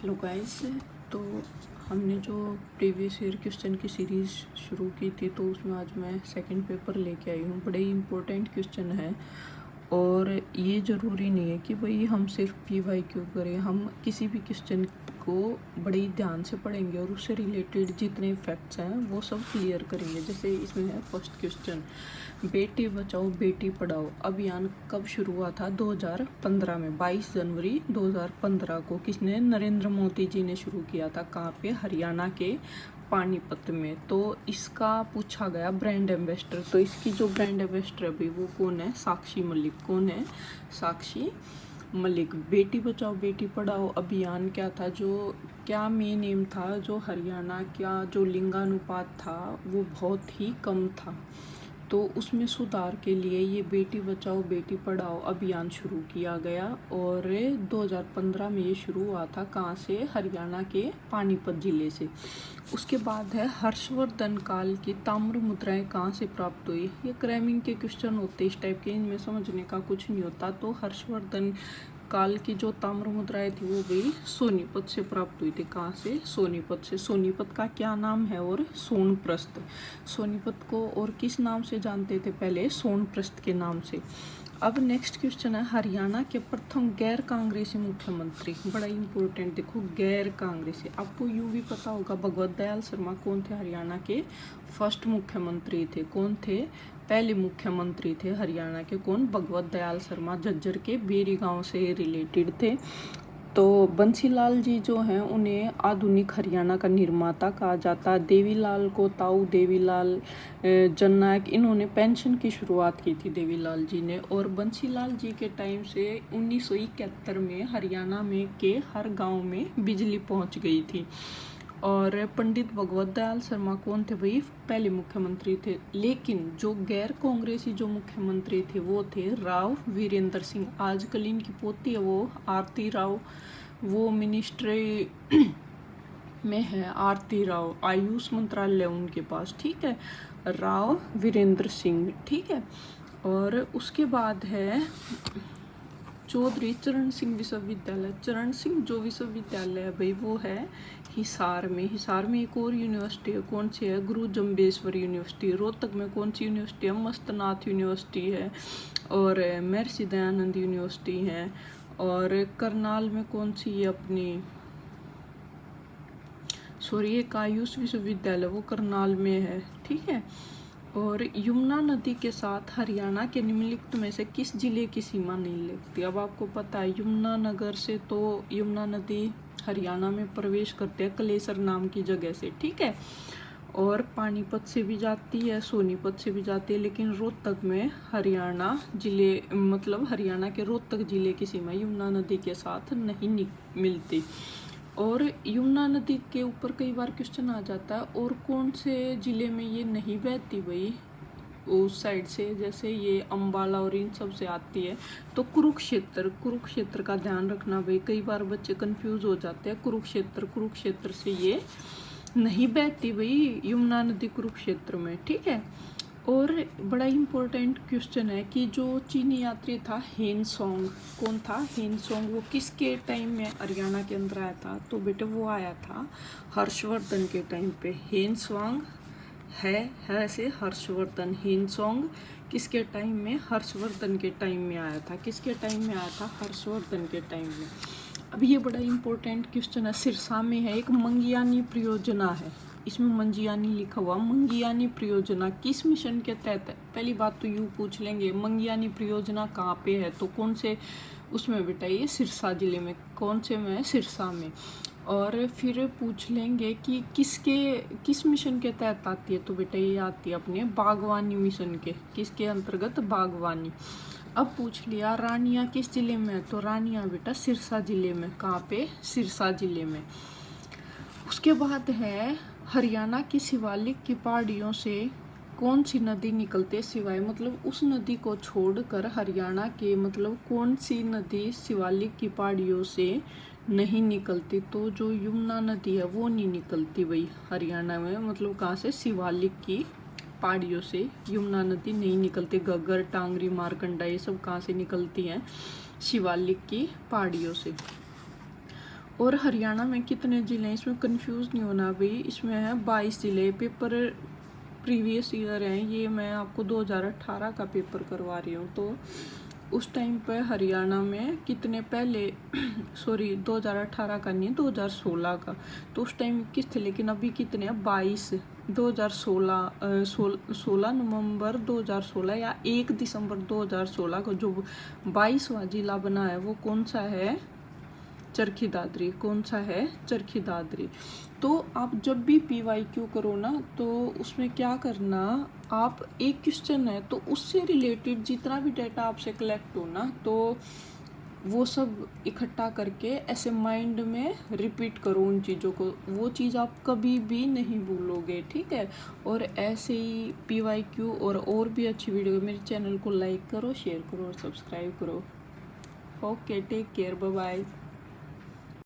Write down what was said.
Hello guys. तो हमने जो प्रीवियस ईयर क्वेश्चन की सीरीज़ शुरू की थी, तो उसमें आज मैं सेकंड पेपर लेके आई हूँ। बड़े ही इम्पोर्टेंट क्वेश्चन है और ये ज़रूरी नहीं है कि भाई हम सिर्फ PYQ करें। हम किसी भी क्वेश्चन को बड़े ही ध्यान से पढ़ेंगे और उससे रिलेटेड जितने फैक्ट्स हैं वो सब क्लियर करेंगे। जैसे इसमें है फर्स्ट क्वेश्चन, बेटी बचाओ बेटी पढ़ाओ अभियान कब शुरू हुआ था? 2015 में, 22 जनवरी 2015 को। किसने? नरेंद्र मोदी जी ने शुरू किया था। कहाँ पे? हरियाणा के पानीपत में। तो इसका पूछा गया ब्रांड एम्बेसडर। तो इसकी जो ब्रांड एम्बेसडर अभी वो कौन है? साक्षी मलिक। कौन है? साक्षी मलिक। बेटी बचाओ बेटी पढ़ाओ अभियान क्या था? जो क्या मेन एम था? जो हरियाणा का जो लिंगानुपात था वो बहुत ही कम था, तो उसमें सुधार के लिए ये बेटी बचाओ बेटी पढ़ाओ अभियान शुरू किया गया। और 2015 में ये शुरू हुआ था। कहाँ से? हरियाणा के पानीपत जिले से। उसके बाद है हर्षवर्धन काल की ताम्र मुद्राएं कहाँ से प्राप्त हुई? ये क्रैमिंग के क्वेश्चन होते इस टाइप के, इनमें समझने का कुछ नहीं होता। तो हर्षवर्धन काल की जो ताम्र मुद्राएं थी वो भी सोनीपत से प्राप्त हुई थी। कहाँ से? सोनीपत से। सोनीपत का क्या नाम है? और सोनप्रस्थ। सोनीपत को और किस नाम से जानते थे पहले? सोनप्रस्थ के नाम से। अब नेक्स्ट क्वेश्चन है, हरियाणा के प्रथम गैर कांग्रेसी मुख्यमंत्री। बड़ा इंपॉर्टेंट, देखो गैर कांग्रेसी। आपको यूं भी पता होगा भगवत दयाल शर्मा कौन थे? हरियाणा के फर्स्ट मुख्यमंत्री थे। कौन थे? पहले मुख्यमंत्री थे हरियाणा के। कौन? भगवत दयाल शर्मा। झज्जर के बेरी गांव से रिलेटेड थे। तो बंसीलाल जी जो हैं उन्हें आधुनिक हरियाणा का निर्माता कहा जाता है। देवीलाल को ताऊ देवीलाल जननायक, इन्होंने पेंशन की शुरुआत की थी देवीलाल जी ने। और बंसीलाल जी के टाइम से 1971 में हरियाणा में के हर गांव में बिजली पहुंच गई थी। और पंडित भगवत दयाल शर्मा कौन थे भाई? पहले मुख्यमंत्री थे। लेकिन जो गैर कांग्रेसी जो मुख्यमंत्री थे वो थे राव वीरेंद्र सिंह। आजकल इनकी पोती है वो आरती राव, वो मिनिस्ट्री में है आरती राव, आयुष मंत्रालय उनके पास। ठीक है, राव वीरेंद्र सिंह। ठीक है, और उसके बाद है चौधरी चरण सिंह विश्वविद्यालय। चरण सिंह जो विश्वविद्यालय है भाई वो है हिसार में। हिसार में एक और यूनिवर्सिटी है, कौन सी है? गुरु जम्बेश्वर यूनिवर्सिटी। रोहतक में कौन सी यूनिवर्सिटी है? मस्तनाथ यूनिवर्सिटी है। और महर्षि दयानंद यूनिवर्सिटी है। और करनाल में कौन सी है अपनी? सॉरी, एक आयुष विश्वविद्यालय वो करनाल में है। ठीक है, और यमुना नदी के साथ हरियाणा के निम्नलिखित में से किस जिले की सीमा नहीं लगती? अब आपको पता है यमुना नगर से तो यमुना नदी हरियाणा में प्रवेश करते हैं कलेसर नाम की जगह से। ठीक है, और पानीपत से भी जाती है, सोनीपत से भी जाती है, लेकिन रोहतक में हरियाणा जिले, मतलब हरियाणा के रोहतक जिले की सीमा यमुना नदी के साथ नहीं मिलती। और यमुना नदी के ऊपर कई बार क्वेश्चन आ जाता है, और कौन से जिले में ये नहीं बहती भाई उस साइड से? जैसे ये अम्बाला और इन सब से आती है। तो कुरुक्षेत्र, कुरुक्षेत्र का ध्यान रखना भाई, कई बार बच्चे कंफ्यूज हो जाते हैं। कुरुक्षेत्र, कुरुक्षेत्र से ये नहीं बहती भाई यमुना नदी कुरुक्षेत्र में। ठीक है, और बड़ा इम्पोर्टेंट क्वेश्चन है कि जो चीनी यात्री था हेनसोंग, कौन था? हेनसोंग, वो किसके टाइम में हरियाणा के अंदर आया था? तो बेटे वो आया था हर्षवर्धन के टाइम पे। हेनसोंग है से हर्षवर्धन। हेनसोंग किसके टाइम में? हर्षवर्धन के टाइम में आया था। किसके टाइम में आया था? हर्षवर्धन के टाइम में। अब ये बड़ा इम्पोर्टेंट क्वेश्चन है, सिरसा में है एक मंगियानी परियोजना है। इसमें मंजियानी लिखा हुआ। मंगियानी परियोजना किस मिशन के तहत है? पहली बात तो यूँ पूछ लेंगे मंगियानी परियोजना कहाँ पे है, तो कौन से उसमें बेटा? ये सिरसा जिले में। कौन से में? सिरसा में। और फिर पूछ लेंगे कि किस मिशन के तहत आती है, तो बेटा ये आती है अपने बागवानी मिशन के। किसके अंतर्गत? बागवानी। अब पूछ लिया रानिया किस जिले में है, तो रानिया बेटा सिरसा जिले में। कहाँ पे? सिरसा जिले में। उसके बाद है हरियाणा की शिवालिक की पहाड़ियों से कौन सी नदी निकलती है? सिवाय मतलब उस नदी को छोड़कर हरियाणा के मतलब कौन सी नदी शिवालिक की पहाड़ियों से नहीं निकलती? तो जो यमुना नदी है वो नहीं निकलती भाई हरियाणा में। मतलब कहाँ से? शिवालिक की पहाड़ियों से यमुना नदी नहीं निकलती। घग्गर, टांगरी, मारकंडा ये सब कहाँ से निकलती हैं? शिवालिक की पहाड़ियों से। और हरियाणा में कितने ज़िले हैं इसमें कंफ्यूज नहीं होना भाई, इसमें है 22 ज़िले। पेपर प्रीवियस ईयर हैं, ये मैं आपको 2018 का पेपर करवा रही हूँ। तो उस टाइम पे हरियाणा में कितने पहले सॉरी 2018 का नहीं 2016 का, तो उस टाइम 21 थे, लेकिन अभी कितने हैं 22। 16 नवंबर 2016 या 1 दिसंबर 2016 को जो 22वां जिला बना है वो कौन सा है? चरखी दादरी। कौन सा है? चरखी दादरी। तो आप जब भी PYQ करो ना, तो उसमें क्या करना, आप एक क्वेश्चन है तो उससे रिलेटेड जितना भी डाटा आपसे कलेक्ट हो ना, तो वो सब इकट्ठा करके ऐसे माइंड में रिपीट करो उन चीज़ों को, वो चीज़ आप कभी भी नहीं भूलोगे, ठीक है। और ऐसे ही PYQ और भी अच्छी वीडियो, मेरे चैनल को लाइक करो, शेयर करो और सब्सक्राइब करो। Okay, take care, bye bye.